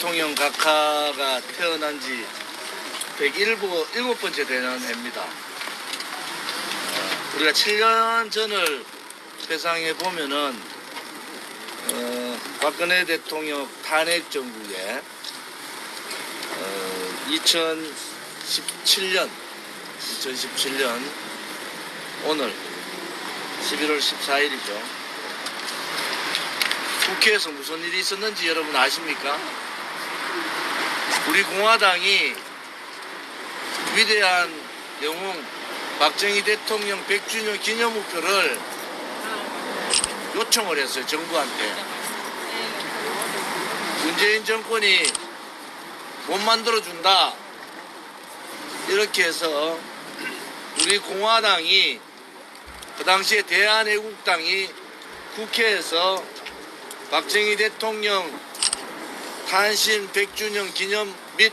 대통령 각하가 태어난 지 107번째 되는 해입니다. 우리가 7년 전을 회상해 보면은 박근혜 대통령 탄핵 정국에 2017년 오늘 11월 14일이죠. 국회에서 무슨 일이 있었는지 여러분 아십니까? 우리 공화당이 위대한 영웅 박정희 대통령 100주년 기념우표를 요청을 했어요. 정부한테. 문재인 정권이 못 만들어준다 이렇게 해서 우리 공화당이 그 당시에 대한애국당이 국회에서 박정희 대통령 탄신 100주년 기념 및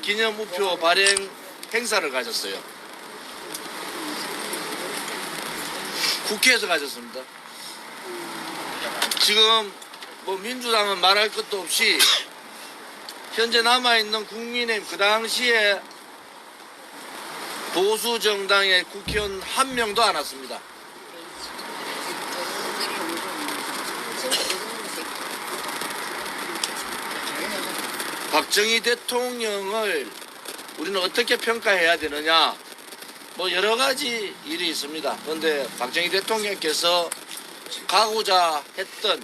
기념우표 발행 행사를 가졌어요. 국회에서 가졌습니다. 지금 뭐 민주당은 말할 것도 없이 현재 남아있는 국민의힘 그 당시에 보수 정당의 국회의원 한 명도 안 왔습니다. 박정희 대통령을 우리는 어떻게 평가해야 되느냐, 뭐 여러 가지 일이 있습니다. 그런데 박정희 대통령께서 가고자 했던,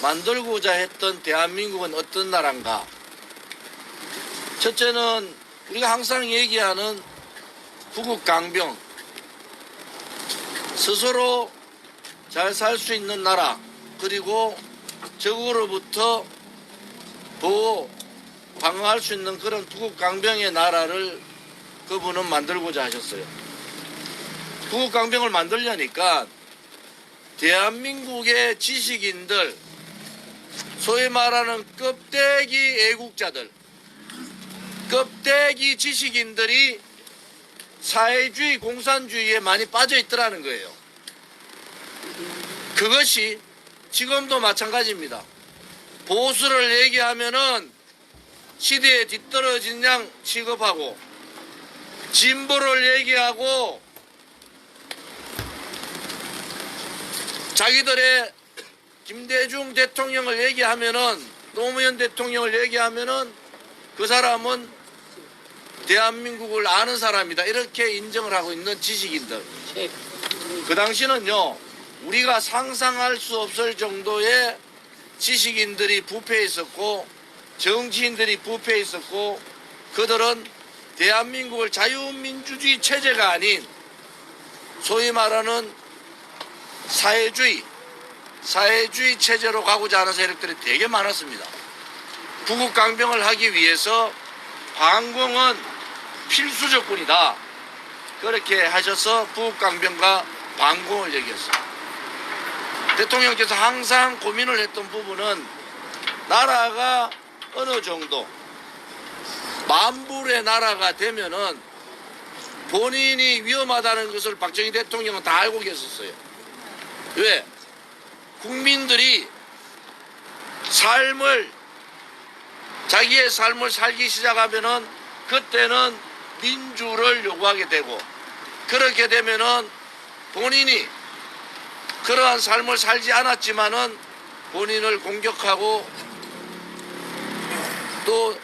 만들고자 했던 대한민국은 어떤 나라인가? 첫째는 우리가 항상 얘기하는 부국강병, 스스로 잘 살 수 있는 나라, 그리고 적으로부터 방어할 수 있는 그런 부국강병의 나라를 그분은 만들고자 하셨어요. 부국강병을 만들려니까 대한민국의 지식인들, 소위 말하는 껍데기 애국자들, 껍데기 지식인들이 사회주의, 공산주의에 많이 빠져 있더라는 거예요. 그것이 지금도 마찬가지입니다. 보수를 얘기하면은 시대에 뒤떨어진 양 취급하고, 진보를 얘기하고 자기들의 김대중 대통령을 얘기하면은, 노무현 대통령을 얘기하면은 그 사람은 대한민국을 아는 사람이다 이렇게 인정을 하고 있는 지식인들. 그 당시는요, 우리가 상상할 수 없을 정도의 지식인들이 부패해 있었고 정치인들이 부패해 있었고, 그들은 대한민국을 자유민주주의 체제가 아닌 소위 말하는 사회주의 체제로 가고자 하는 세력들이 되게 많았습니다. 부국강병을 하기 위해서 반공은 필수 조건이다 그렇게 하셔서 부국강병과 반공을 얘기했어요. 대통령께서 항상 고민을 했던 부분은 나라가 어느 정도 만불의 나라가 되면은 본인이 위험하다는 것을 박정희 대통령은 다 알고 계셨어요. 왜? 국민들이 자기의 삶을 살기 시작하면은 그때는 민주를 요구하게 되고, 그렇게 되면은 본인이 그러한 삶을 살지 않았지만은 본인을 공격하고 또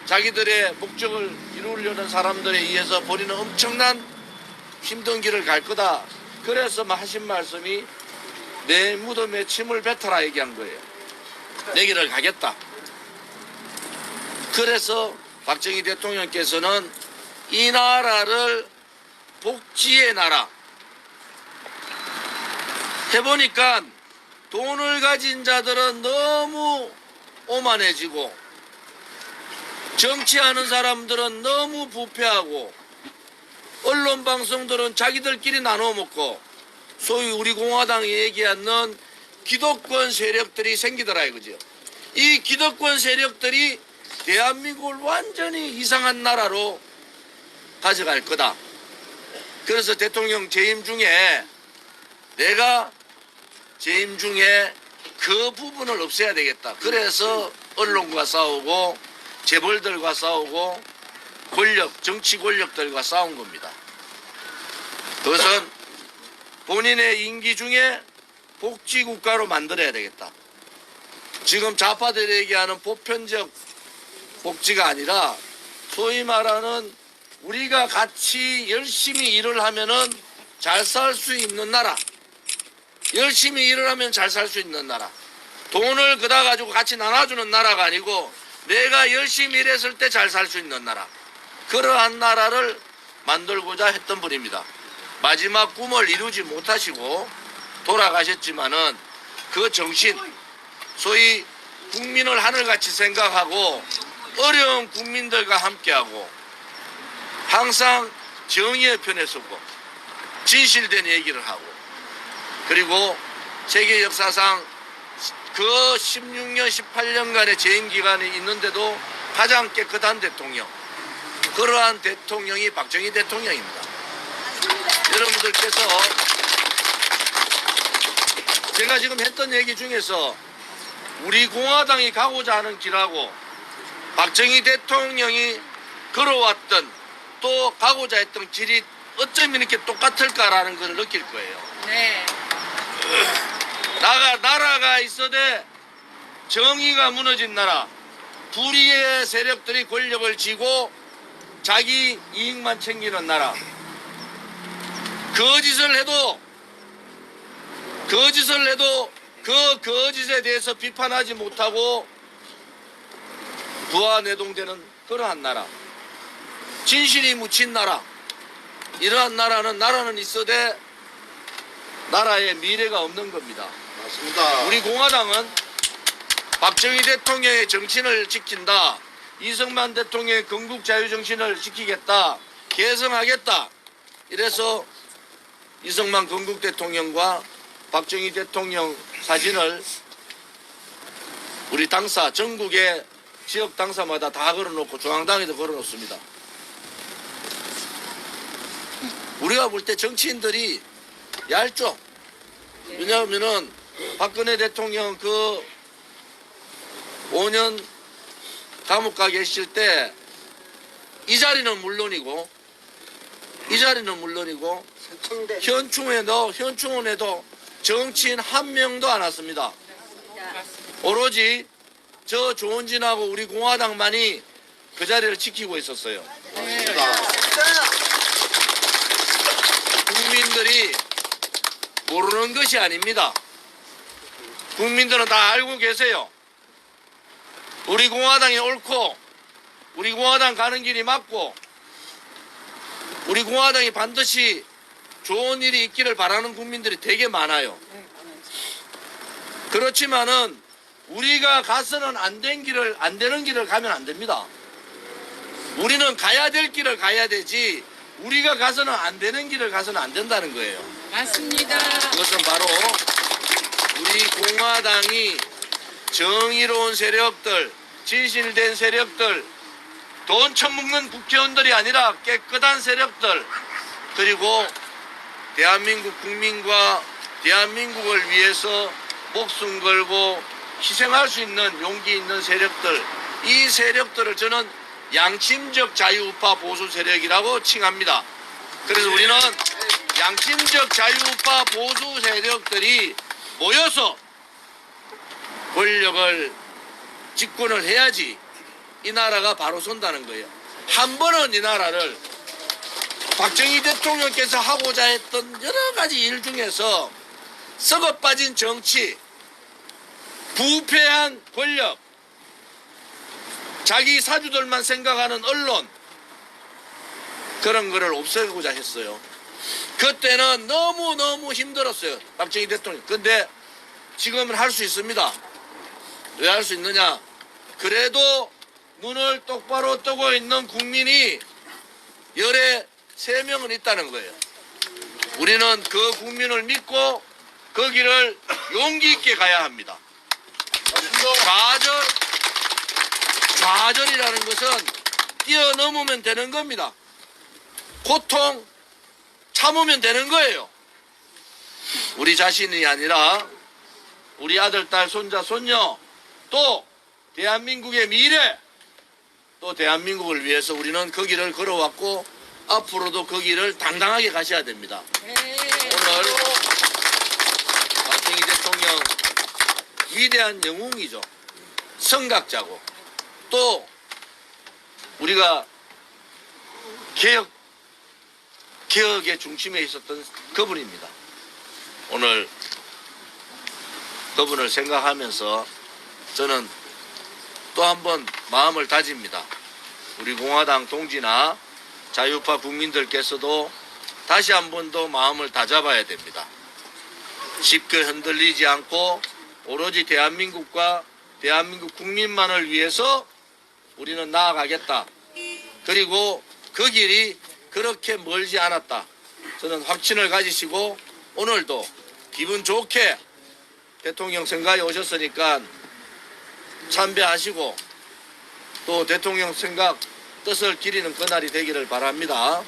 자기들의 목적을 이루려는 사람들에 의해서 본인은 엄청난 힘든 길을 갈 거다. 그래서 하신 말씀이 내 무덤에 침을 뱉어라 얘기한 거예요. 내 길을 가겠다. 그래서 박정희 대통령께서는 이 나라를 복지의 나라 해보니까 돈을 가진 자들은 너무 오만해지고 정치하는 사람들은 너무 부패하고 언론 방송들은 자기들끼리 나눠 먹고 소위 우리 공화당이 얘기하는 기득권 세력들이 생기더라 이거죠. 이 기득권 세력들이 대한민국을 완전히 이상한 나라로 가져갈 거다. 그래서 대통령 재임 중에 내가 재임 중에 그 부분을 없애야 되겠다. 그래서 언론과 싸우고 재벌들과 싸우고 권력, 정치 권력들과 싸운 겁니다. 그것은 본인의 임기 중에 복지국가로 만들어야 되겠다. 지금 좌파들이 얘기하는 보편적 복지가 아니라 소위 말하는 우리가 같이 열심히 일을 하면은 잘 살 수 있는 나라. 열심히 일을 하면 잘 살 수 있는 나라. 돈을 그다 가지고 같이 나눠주는 나라가 아니고 내가 열심히 일했을 때 잘 살 수 있는 나라. 그러한 나라를 만들고자 했던 분입니다. 마지막 꿈을 이루지 못하시고 돌아가셨지만은 그 정신, 소위 국민을 하늘같이 생각하고 어려운 국민들과 함께하고 항상 정의의 편에 서고 진실된 얘기를 하고 그리고 세계 역사상 그 16년, 18년간의 재임 기간이 있는데도 가장 깨끗한 대통령, 그러한 대통령이 박정희 대통령입니다. 여러분들께서 제가 지금 했던 얘기 중에서 우리 공화당이 가고자 하는 길하고 박정희 대통령이 걸어왔던 또 가고자 했던 길이 어쩜 이렇게 똑같을까라는 걸 느낄 거예요. 네. 나라가 있어도 정의가 무너진 나라, 불의의 세력들이 권력을 쥐고 자기 이익만 챙기는 나라, 거짓을 해도 그 거짓에 대해서 비판하지 못하고 부하내동되는 그러한 나라, 진실이 묻힌 나라, 이러한 나라는 있어도 나라의 미래가 없는 겁니다. 맞습니다. 우리 공화당은 박정희 대통령의 정신을 지킨다, 이승만 대통령의 건국자유정신을 지키겠다, 계승하겠다, 이래서 이승만 건국 대통령과 박정희 대통령 사진을 우리 당사, 전국의 지역 당사마다 다 걸어놓고 중앙당에도 걸어놓습니다. 우리가 볼 때 정치인들이 얇죠. 왜냐하면은 박근혜 대통령 그 5년 감옥 가 계실 때 이 자리는 물론이고 현충원에도 정치인 한 명도 안 왔습니다. 오로지 저 조원진하고 우리 공화당만이 그 자리를 지키고 있었어요. 국민들이 모르는 것이 아닙니다. 국민들은 다 알고 계세요. 우리 공화당이 옳고 우리 공화당 가는 길이 맞고 우리 공화당이 반드시 좋은 일이 있기를 바라는 국민들이 되게 많아요. 그렇지만은 우리가 가서는 안 되는 길을 가면 안 됩니다. 우리는 가야 될 길을 가야 되지 우리가 가서는 안 되는 길을 가서는 안 된다는 거예요. 맞습니다. 그것은 바로 우리 공화당이 정의로운 세력들, 진실된 세력들, 돈 처먹는 국회의원들이 아니라 깨끗한 세력들, 그리고 대한민국 국민과 대한민국을 위해서 목숨 걸고 희생할 수 있는 용기 있는 세력들, 이 세력들을 저는 양심적 자유우파 보수 세력이라고 칭합니다. 그래서 우리는 양심적 자유우파 보수 세력들이 모여서 권력을 집권을 해야지 이 나라가 바로 선다는 거예요. 한 번은 이 나라를 박정희 대통령께서 하고자 했던 여러 가지 일 중에서 썩어 빠진 정치, 부패한 권력, 자기 사주들만 생각하는 언론, 그런 거를 없애고자 했어요. 그때는 너무너무 힘들었어요, 박정희 대통령. 근데 지금은 할 수 있습니다. 왜 할 수 있느냐? 그래도 눈을 똑바로 뜨고 있는 국민이 열에 3명은 있다는 거예요. 우리는 그 국민을 믿고 그 길을 용기 있게 가야 합니다. 좌절이라는 것은 뛰어넘으면 되는 겁니다. 고통 참으면 되는 거예요. 우리 자신이 아니라 우리 아들, 딸, 손자, 손녀, 또 대한민국의 미래, 또 대한민국을 위해서 우리는 그 길을 걸어왔고 앞으로도 그 길을 당당하게 가셔야 됩니다. 오늘 박정희 대통령 위대한 영웅이죠. 성각자고 또 우리가 개혁의 중심에 있었던 그분입니다. 오늘 그분을 생각하면서 저는 또 한 번 마음을 다집니다. 우리 공화당 동지나 자유파 국민들께서도 다시 한 번 더 마음을 다잡아야 됩니다. 쉽게 흔들리지 않고 오로지 대한민국과 대한민국 국민만을 위해서 우리는 나아가겠다. 그리고 그 길이 그렇게 멀지 않았다. 저는 확신을 가지시고 오늘도 기분 좋게 대통령 생각에 오셨으니까 참배하시고 또 대통령 생각 뜻을 기리는 그날이 되기를 바랍니다.